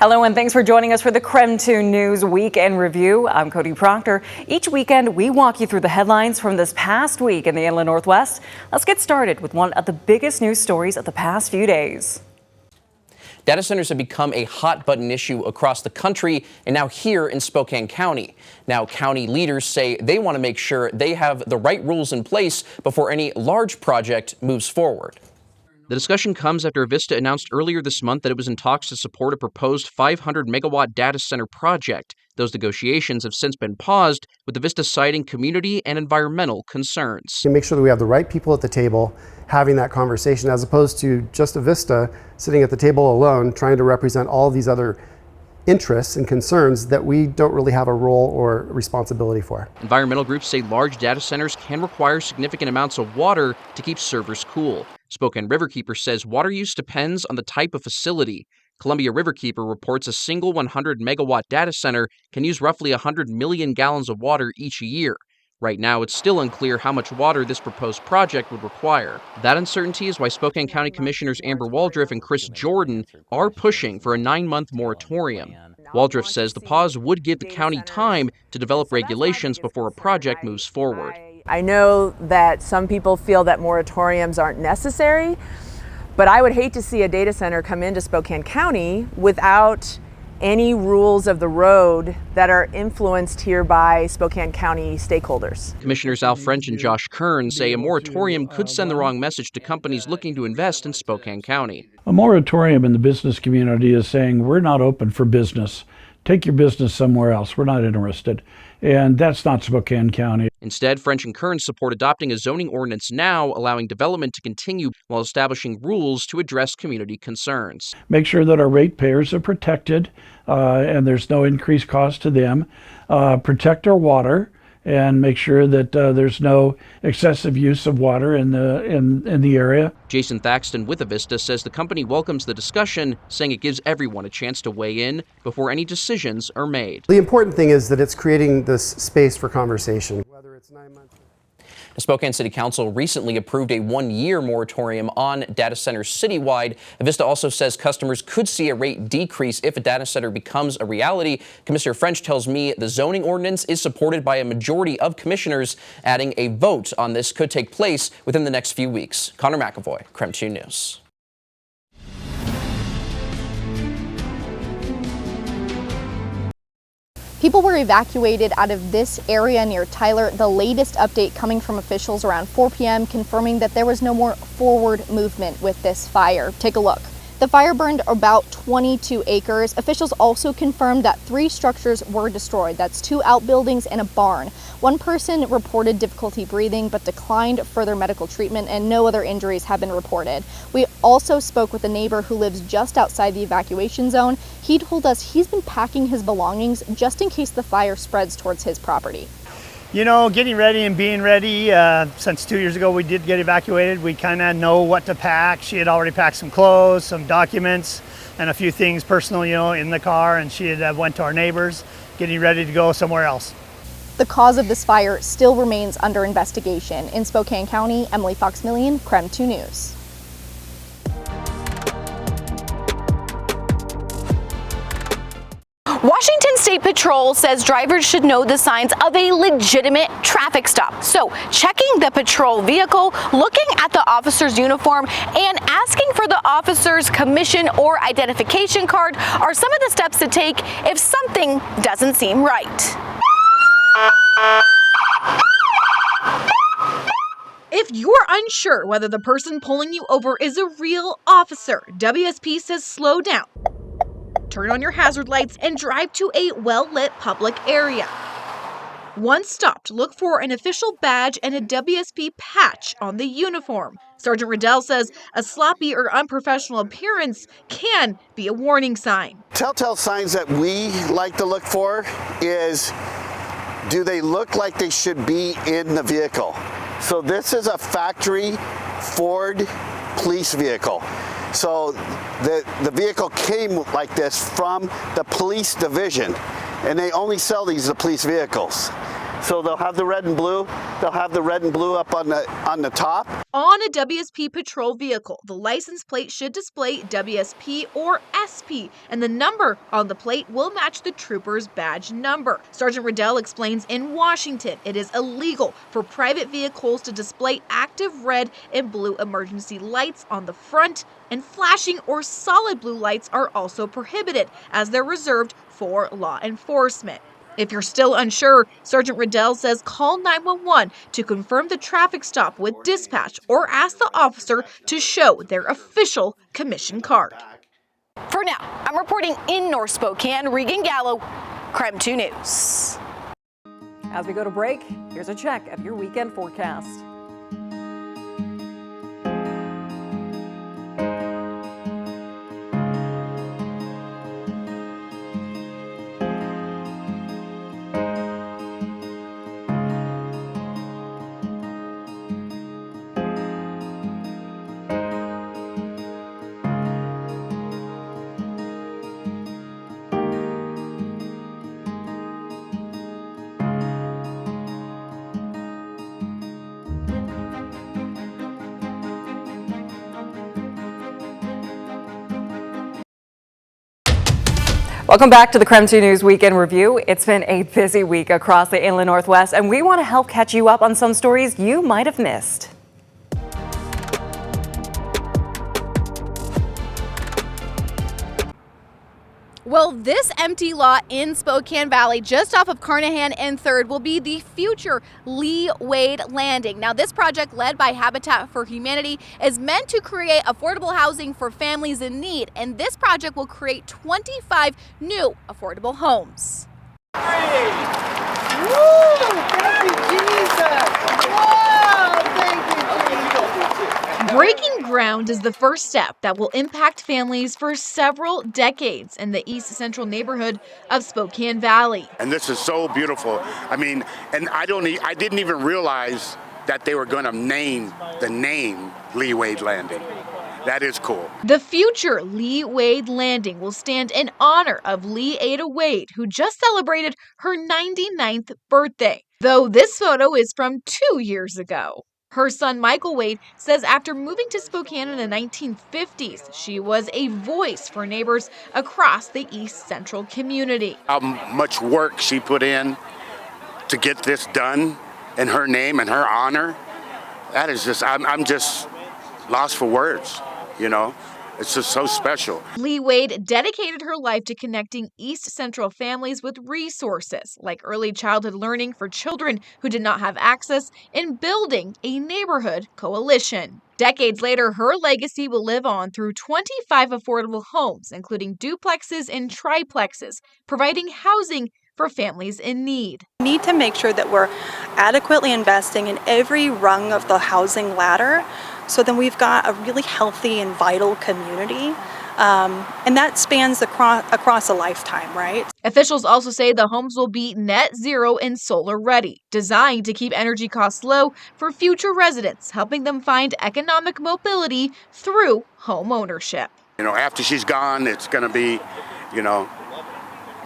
Hello and thanks for joining us for the KREM 2 News Weekend Review. I'm Cody Proctor. Each weekend, we walk you through the headlines from this past week in the Inland Northwest. Let's get started with one of the biggest news stories of the past few days. Data centers have become a hot button issue across the country and now here in Spokane County. Now, county leaders say they want to make sure they have the right rules in place before any large project moves forward. The discussion comes after Avista announced earlier this month that it was in talks to support a proposed 500-megawatt data center project. Those negotiations have since been paused, with Avista citing community and environmental concerns. To make sure that we have the right people at the table having that conversation, as opposed to just Avista sitting at the table alone trying to represent all these other interests and concerns that we don't really have a role or responsibility for. Environmental groups say large data centers can require significant amounts of water to keep servers cool. Spokane Riverkeeper says water use depends on the type of facility. Columbia Riverkeeper reports a single 100-megawatt data center can use roughly 100 million gallons of water each year. Right now, it's still unclear how much water this proposed project would require. That uncertainty is why Spokane County Commissioners Amber Waldriff and Chris Jordan are pushing for a 9-month moratorium. Waldriff says the pause would give the county time to develop regulations before a project moves forward. I know that some people feel that moratoriums aren't necessary, but I would hate to see a data center come into Spokane County without any rules of the road that are influenced here by Spokane County stakeholders. Commissioners Al French and Josh Kern say a moratorium could send the wrong message to companies looking to invest in Spokane County. A moratorium in the business community is saying we're not open for business. Take your business somewhere else. We're not interested. And that's not Spokane County. Instead, French and Kern support adopting a zoning ordinance now, allowing development to continue while establishing rules to address community concerns. Make sure that our ratepayers are protected and there's no increased cost to them. Protect our water and make sure that there's no excessive use of water in the area. Jason Thaxton with Avista says the company welcomes the discussion, saying it gives everyone a chance to weigh in before any decisions are made. The important thing is that it's creating this space for conversation. Whether it's 9 months. The Spokane City Council recently approved a 1-year moratorium on data centers citywide. Avista also says customers could see a rate decrease if a data center becomes a reality. Commissioner French tells me the zoning ordinance is supported by a majority of commissioners, adding a vote on this could take place within the next few weeks. Connor McAvoy, KREM 2 News. People were evacuated out of this area near Tyler. The latest update coming from officials around 4 p.m. confirming that there was no more forward movement with this fire. Take a look. The fire burned about 22 acres. Officials also confirmed that 3 structures were destroyed. That's 2 outbuildings and a barn. One person reported difficulty breathing but declined further medical treatment, and no other injuries have been reported. We also spoke with a neighbor who lives just outside the evacuation zone. He told us he's been packing his belongings just in case the fire spreads towards his property. You know, getting ready and being ready, since 2 years ago we did get evacuated, we kind of know what to pack. She had already packed some clothes, some documents, and a few things personal, you know, in the car, and she had went to our neighbors, getting ready to go somewhere else. The cause of this fire still remains under investigation. In Spokane County, Emily Fox-Millian, KREM 2 News. Washington State Patrol says drivers should know the signs of a legitimate traffic stop. So checking the patrol vehicle, looking at the officer's uniform, and asking for the officer's commission or identification card are some of the steps to take if something doesn't seem right. If you're unsure whether the person pulling you over is a real officer, WSP says slow down. Turn on your hazard lights and drive to a well-lit public area. Once stopped, look for an official badge and a WSP patch on the uniform. Sergeant Riddell says a sloppy or unprofessional appearance can be a warning sign. Telltale signs that we like to look for is, do they look like they should be in the vehicle? So this is a factory Ford police vehicle. So the vehicle came like this from the police division, and they only sell these as police vehicles. So they'll have the red and blue. They'll have the red and blue up on the top. On a WSP patrol vehicle, the license plate should display WSP or SP, and the number on the plate will match the trooper's badge number. Sergeant Riddell explains in Washington, it is illegal for private vehicles to display active red and blue emergency lights on the front, and flashing or solid blue lights are also prohibited, as they're reserved for law enforcement. If you're still unsure, Sergeant Riddell says call 911 to confirm the traffic stop with dispatch or ask the officer to show their official commission card. For now, I'm reporting in North Spokane, Regan Gallo, KREM 2 News. As we go to break, here's a check of your weekend forecast. Welcome back to the KREM 2 News Weekend Review. It's been a busy week across the Inland Northwest, and we want to help catch you up on some stories you might have missed. Well, this empty lot in Spokane Valley, just off of Carnahan and 3rd, will be the future Lee Wade Landing. Now, this project, led by Habitat for Humanity, is meant to create affordable housing for families in need, and this project will create 25 new affordable homes. Woo! Thank you, Jesus! Whoa! Thank you, Jesus! Breaking ground is the first step that will impact families for several decades in the east central neighborhood of Spokane Valley. And this is so beautiful. I mean, and I didn't even realize that they were going to name the name Lee Wade Landing. That is cool. The future Lee Wade Landing will stand in honor of Lee Ada Wade, who just celebrated her 99th birthday, though this photo is from 2 years ago. Her son, Michael Wade, says after moving to Spokane in the 1950s, she was a voice for neighbors across the East Central community. How much work she put in to get this done in her name and her honor, that is just, I'm just lost for words, you know? It's just so special. Lee Wade dedicated her life to connecting East Central families with resources like early childhood learning for children who did not have access and building a neighborhood coalition. Decades later, her legacy will live on through 25 affordable homes, including duplexes and triplexes, providing housing for families in need. We need to make sure that we're adequately investing in every rung of the housing ladder, so then we've got a really healthy and vital community, and that spans across a lifetime, right? Officials also say the homes will be net zero and solar ready, designed to keep energy costs low for future residents, helping them find economic mobility through home ownership. You know, after she's gone, it's going to be, you know,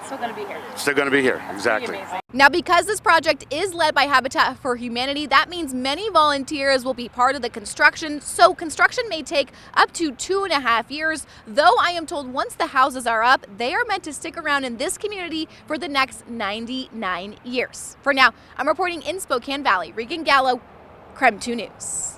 Still going to be here. Still going to be here, exactly. Now, because this project is led by Habitat for Humanity, that means many volunteers will be part of the construction. So construction may take up to 2.5 years, though I am told once the houses are up, they are meant to stick around in this community for the next 99 years. For now, I'm reporting in Spokane Valley. Regan Gallo, KREM 2 News.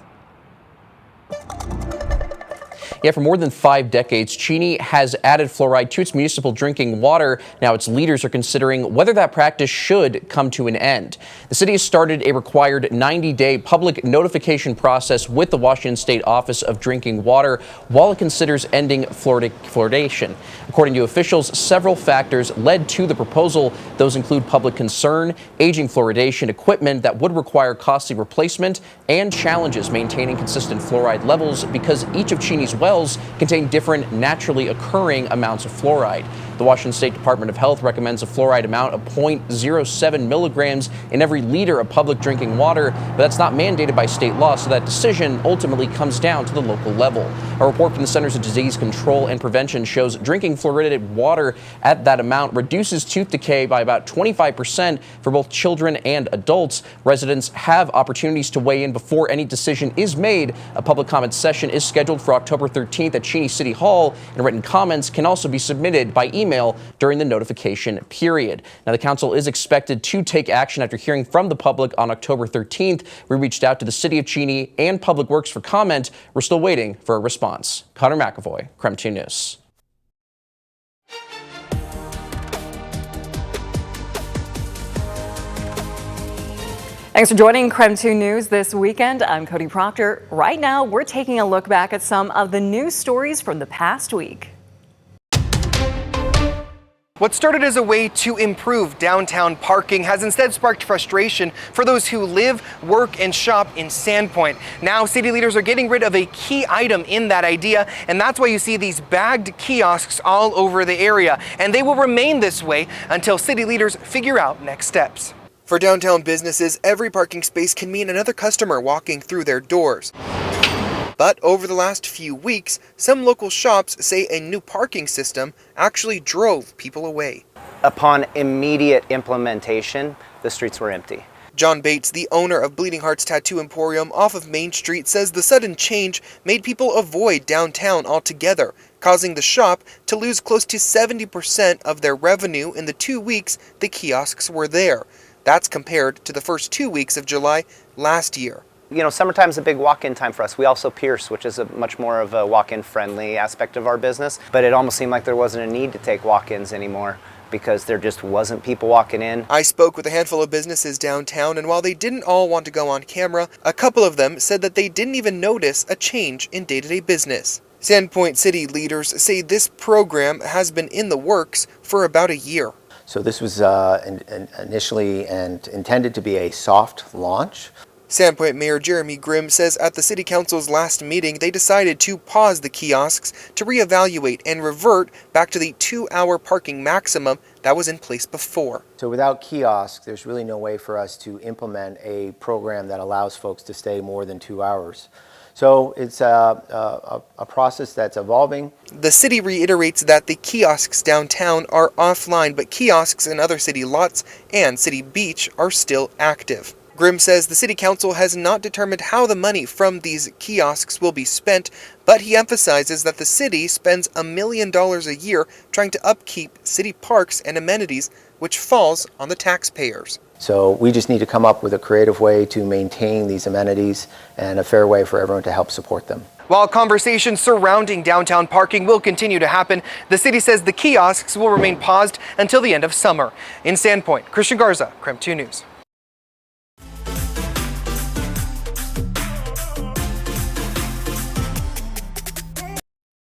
Yeah, for more than 5 decades, Cheney has added fluoride to its municipal drinking water. Now its leaders are considering whether that practice should come to an end. The city has started a required 90-day public notification process with the Washington State Office of Drinking Water while it considers ending fluoridation. According to officials, several factors led to the proposal. Those include public concern, aging fluoridation equipment that would require costly replacement, and challenges maintaining consistent fluoride levels because each of Cheney's wells contain different naturally occurring amounts of fluoride. The Washington State Department of Health recommends a fluoride amount of 0.07 milligrams in every liter of public drinking water, but that's not mandated by state law, so that decision ultimately comes down to the local level. A report from the Centers of Disease Control and Prevention shows drinking fluoridated water at that amount reduces tooth decay by about 25% for both children and adults. Residents have opportunities to weigh in before any decision is made. A public comment session is scheduled for October 13th at Cheney City Hall, and written comments can also be submitted by email during the notification period. Now, the council is expected to take action after hearing from the public on October 13th. We reached out to the City of Cheney and Public Works for comment. We're still waiting for a response. Connor McAvoy, KREM 2 News. Thanks for joining KREM 2 News this weekend. I'm Cody Proctor. Right now, we're taking a look back at some of the news stories from the past week. What started as a way to improve downtown parking has instead sparked frustration for those who live, work, and shop in Sandpoint. Now, city leaders are getting rid of a key item in that idea, and that's why you see these bagged kiosks all over the area. And they will remain this way until city leaders figure out next steps. For downtown businesses, every parking space can mean another customer walking through their doors. But over the last few weeks, some local shops say a new parking system actually drove people away. Upon immediate implementation, the streets were empty. John Bates, the owner of Bleeding Hearts Tattoo Emporium off of Main Street, says the sudden change made people avoid downtown altogether, causing the shop to lose close to 70% of their revenue in the 2 weeks the kiosks were there. That's compared to the first 2 weeks of July last year. You know, summertime's a big walk-in time for us. We also pierce, which is a much more of a walk-in friendly aspect of our business. But it almost seemed like there wasn't a need to take walk-ins anymore because there just wasn't people walking in. I spoke with a handful of businesses downtown, and while they didn't all want to go on camera, a couple of them said that they didn't even notice a change in day-to-day business. Sandpoint city leaders say this program has been in the works for about a year. So this was initially and intended to be a soft launch. Sandpoint Mayor Jeremy Grimm says at the City Council's last meeting, they decided to pause the kiosks to reevaluate and revert back to the 2-hour parking maximum that was in place before. So without kiosks, there's really no way for us to implement a program that allows folks to stay more than 2 hours. So it's a process that's evolving. The city reiterates that the kiosks downtown are offline, but kiosks in other city lots and City Beach are still active. Grimm says the City Council has not determined how the money from these kiosks will be spent, but he emphasizes that the city spends $1 million a year trying to upkeep city parks and amenities, which falls on the taxpayers. So we just need to come up with a creative way to maintain these amenities and a fair way for everyone to help support them. While conversations surrounding downtown parking will continue to happen, the city says the kiosks will remain paused until the end of summer. In Sandpoint, Christian Garza, KREM 2 News.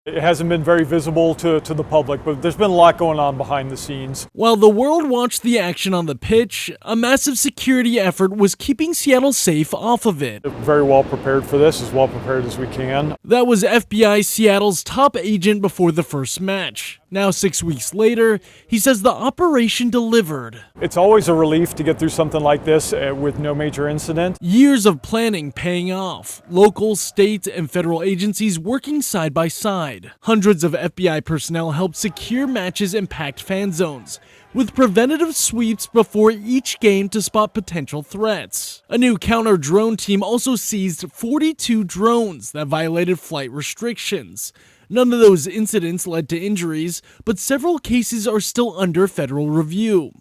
It hasn't been very visible to the public, but there's been a lot going on behind the scenes. While the world watched the action on the pitch, a massive security effort was keeping Seattle safe off of it. Very well prepared for this, as well prepared as we can. That was FBI Seattle's top agent before the first match. Now 6 weeks later, he says the operation delivered. It's always a relief to get through something like this with no major incident. Years of planning paying off. Local, state, and federal agencies working side by side. Hundreds of FBI personnel helped secure matches and packed fan zones, with preventative sweeps before each game to spot potential threats. A new counter-drone team also seized 42 drones that violated flight restrictions. None of those incidents led to injuries, but several cases are still under federal review.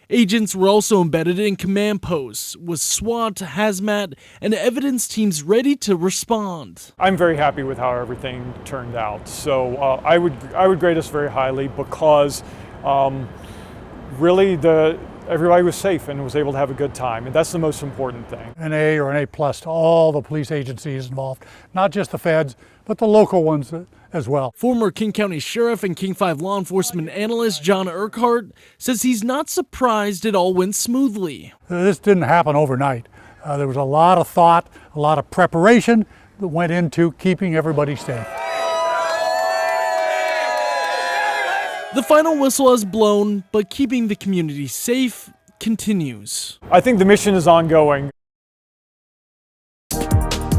Agents were also embedded in command posts, with SWAT, hazmat, and evidence teams ready to respond. I'm very happy with how everything turned out. So I would grade us very highly because really everybody was safe and was able to have a good time, and that's the most important thing. An A or an A+ to all the police agencies involved, not just the feds, but the local ones as well. Former King County Sheriff and King 5 law enforcement analyst John Urquhart says he's not surprised it all went smoothly. This didn't happen overnight. There was a lot of thought, a lot of preparation that went into keeping everybody safe. The final whistle has blown, but keeping the community safe continues. I think the mission is ongoing.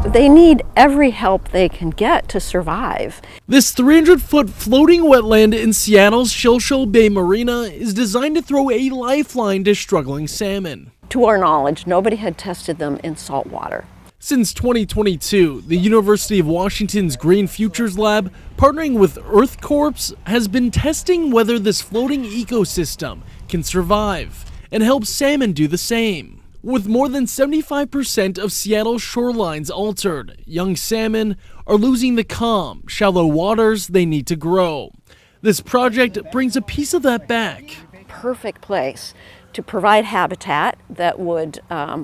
They need every help they can get to survive. This 300-foot floating wetland in Seattle's Shell Bay Marina is designed to throw a lifeline to struggling salmon. To our knowledge, nobody had tested them in salt water. Since 2022, the University of Washington's Green Futures Lab, partnering with Earth Corps, has been testing whether this floating ecosystem can survive and help salmon do the same. With more than 75% of Seattle's shorelines altered, young salmon are losing the calm, shallow waters they need to grow. This project brings a piece of that back. Perfect place to provide habitat that would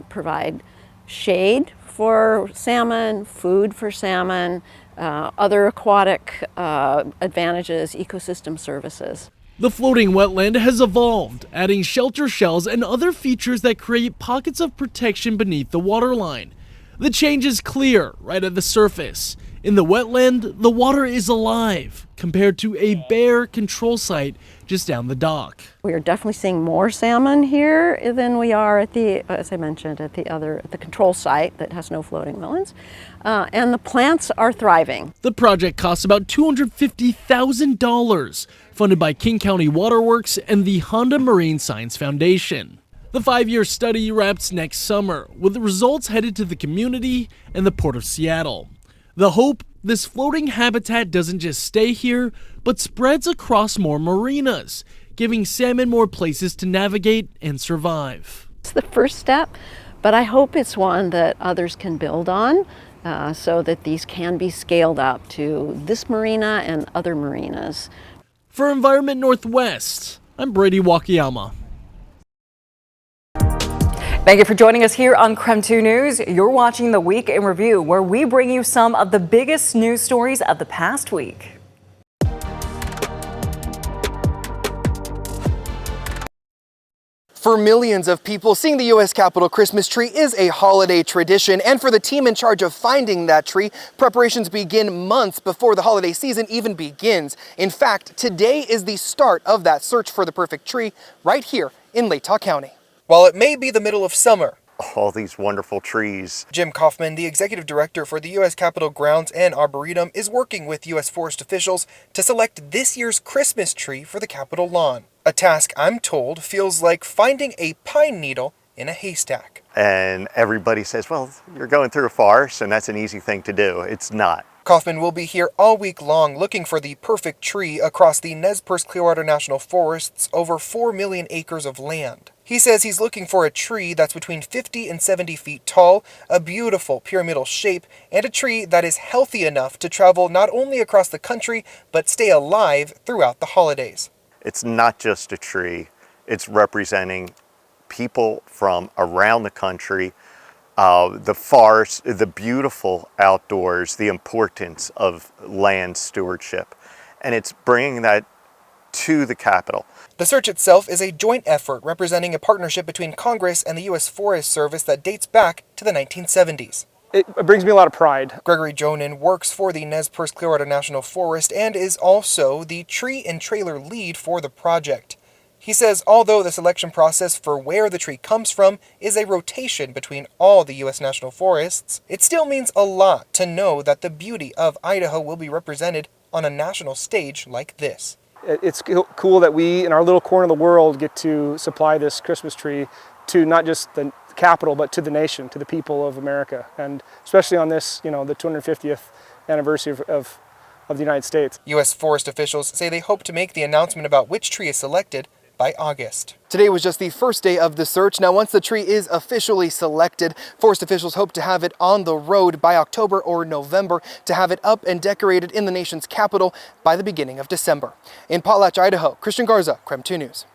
provide shade for salmon, food for salmon, other aquatic advantages, ecosystem services. The floating wetland has evolved, adding shelter shells and other features that create pockets of protection beneath the waterline. The change is clear right at the surface. In the wetland, the water is alive, compared to a bare control site just down the dock. We are definitely seeing more salmon here than we are at the, as I mentioned, at the control site that has no floating wetlands. And the plants are thriving. The project costs about $250,000, funded by King County Waterworks and the Honda Marine Science Foundation. The 5-year study wraps next summer, with the results headed to the community and the Port of Seattle. The hope, this floating habitat doesn't just stay here, but spreads across more marinas, giving salmon more places to navigate and survive. It's the first step, but I hope it's one that others can build on so that these can be scaled up to this marina and other marinas. For Environment Northwest, I'm Brady Wakayama. Thank you for joining us here on KREM 2 News. You're watching the Week in Review, where we bring you some of the biggest news stories of the past week. For millions of people, seeing the U.S. Capitol Christmas tree is a holiday tradition, and for the team in charge of finding that tree, preparations begin months before the holiday season even begins. In fact, today is the start of that search for the perfect tree right here in Latah County. While it may be the middle of summer, all these wonderful trees. Jim Kaufman, the executive director for the U.S. Capitol Grounds and Arboretum, is working with U.S. forest officials to select this year's Christmas tree for the Capitol lawn. A task, I'm told, feels like finding a pine needle in a haystack. And everybody says, well, you're going through a forest and that's an easy thing to do. It's not. Kaufman will be here all week long looking for the perfect tree across the Nez Perce Clearwater National Forest's over 4 million acres of land. He says he's looking for a tree that's between 50 and 70 feet tall, a beautiful pyramidal shape, and a tree that is healthy enough to travel not only across the country, but stay alive throughout the holidays. It's not just a tree, it's representing people from around the country, the forest, the beautiful outdoors, the importance of land stewardship, and it's bringing that to the Capitol. The search itself is a joint effort representing a partnership between Congress and the U.S. Forest Service that dates back to the 1970s. It brings me a lot of pride. Gregory Jonan works for the Nez Perce Clearwater National Forest and is also the tree and trailer lead for the project. He says although the selection process for where the tree comes from is a rotation between all the U.S. national forests, it still means a lot to know that the beauty of Idaho will be represented on a national stage like this. It's cool that we, in our little corner of the world, get to supply this Christmas tree to not just the Capitol, but to the nation, to the people of America, and especially on this, the 250th anniversary of the United States. U.S. forest officials say they hope to make the announcement about which tree is selected by August. Today was just the first day of the search. Now, once the tree is officially selected, forest officials hope to have it on the road by October or November, to have it up and decorated in the nation's capital by the beginning of December. In Potlatch, Idaho, Christian Garza, KREM 2 News.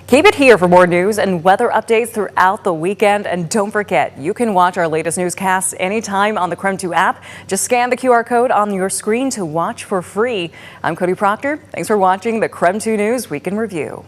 Keep it here for more news and weather updates throughout the weekend. And don't forget, you can watch our latest newscasts anytime on the KREM 2 app. Just scan the QR code on your screen to watch for free. I'm Cody Proctor. Thanks for watching the KREM 2 News Week in Review.